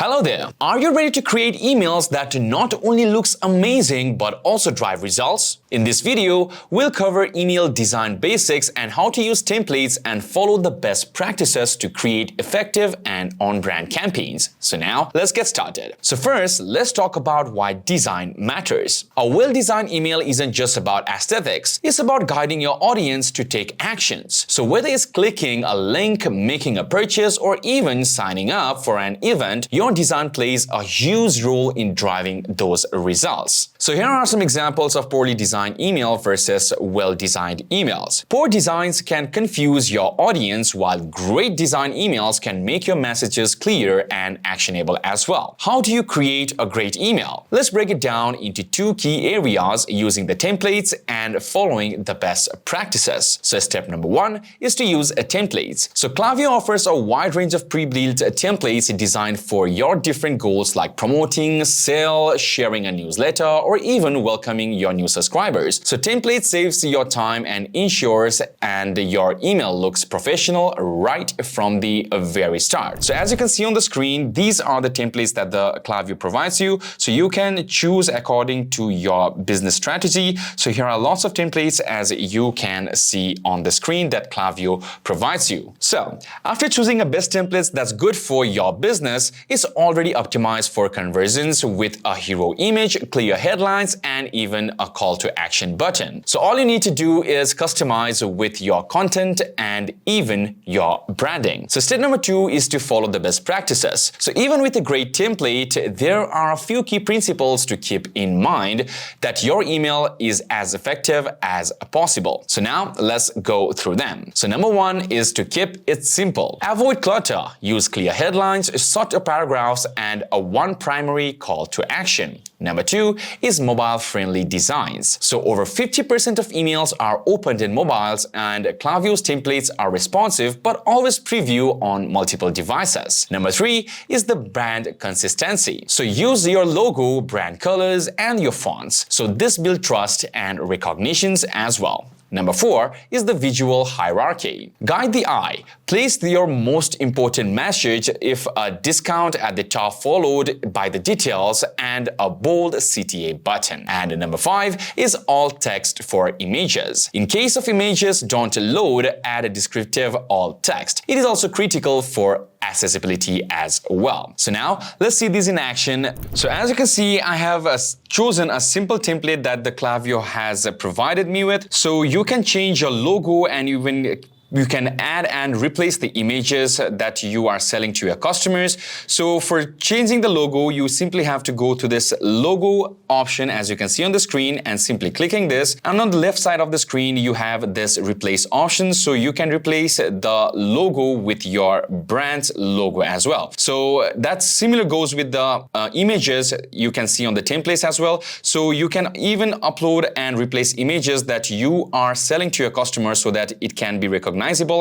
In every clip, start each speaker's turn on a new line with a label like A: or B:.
A: Hello there. Are you ready to create emails that not only looks amazing but also drive results? In this video, we'll cover email design basics and how to use templates and follow the best practices to create effective and on-brand campaigns. So now, let's get started. So first, let's talk about why design matters. A well-designed email isn't just about aesthetics, it's about guiding your audience to take actions. So whether it's clicking a link, making a purchase, or even signing up for an event, your design plays a huge role in driving those results. So here are some examples of poorly designed email versus well-designed emails. Poor designs can confuse your audience, while great design emails can make your messages clear and actionable as well. How do you create a great email? Let's break it down into two key areas using the templates and following the best practices. So step number one is to use templates. So Klaviyo offers a wide range of pre-built templates designed for your different goals like promoting, sale, sharing a newsletter, or even welcoming your new subscribers. So template saves your time and ensures and your email looks professional right from the very start. So as you can see on the screen, these are the templates that the Klaviyo provides you. So you can choose according to your business strategy. So here are lots of templates as you can see on the screen that Klaviyo provides you. So after choosing a best template that's good for your business, it's already optimized for conversions with a hero image, clear headlines, and even a call to action button. So all you need to do is customize with your content and even your branding. So step number two is to follow the best practices. So even with a great template, there are a few key principles to keep in mind that your email is as effective as possible. So now let's go through them. So number one is to keep it simple. Avoid clutter. Use clear headlines, short paragraphs, and one primary call to action. Number two is mobile-friendly designs. So over 50% of emails are opened in mobiles, and Klaviyo's templates are responsive but always preview on multiple devices. Number three is the brand consistency. So use your logo, brand colors, and your fonts. So this builds trust and recognitions as well. Number four is the visual hierarchy. Guide the eye. Place your most important message if a discount at the top followed by the details and a bold CTA button. And number five is alt text for images. In case of images don't load, add a descriptive alt text. It is also critical for accessibility as well. So now let's see this in action. So as you can see, I have chosen a simple template that the Klaviyo has provided me with. So you can change your logo and even you can add and replace the images that you are selling to your customers. So for changing the logo, you simply have to go to this logo option as you can see on the screen and simply clicking this. And on the left side of the screen, you have this replace option. So you can replace the logo with your brand's logo as well. So that similar goes with the images you can see on the templates as well. So you can even upload and replace images that you are selling to your customers so that it can be recognizable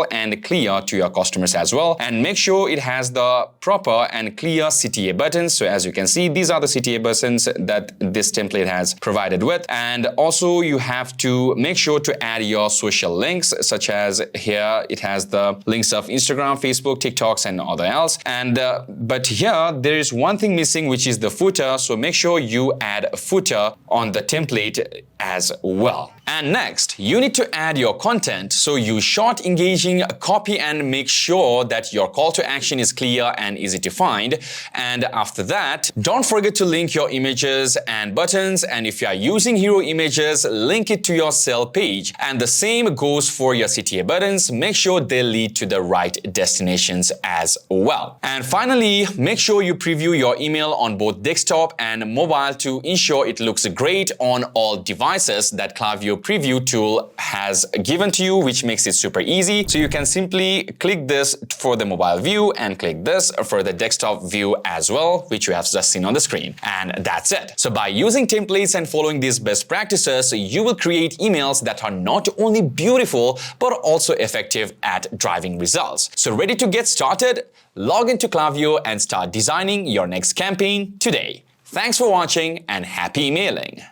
A: and clear to your customers as well. And make sure it has the proper and clear CTA buttons. So as you can see, these are the CTA buttons that this template has provided with. And also you have to make sure to add your social links, such as here it has the links of Instagram, Facebook, TikToks, and other else. And but here there is one thing missing, which is the footer. So make sure you add a footer on the template as well. And next, you need to add your content. So use short, engaging copy and make sure that your call to action is clear and easy to find. And after that, don't forget to link your images and buttons. And if you are using hero images, link it to your sale page. And the same goes for your CTA buttons. Make sure they lead to the right destinations as well. And finally, make sure you preview your email on both desktop and mobile to ensure it looks great on all devices that Klaviyo preview tool has given to you, which makes it super easy. So you can simply click this for the mobile view and click this for the desktop view as well, which you have just seen on the screen. And that's it. So by using templates and following these best practices, you will create emails that are not only beautiful, but also effective at driving results. So ready to get started? Log into Klaviyo and start designing your next campaign today. Thanks for watching and happy emailing.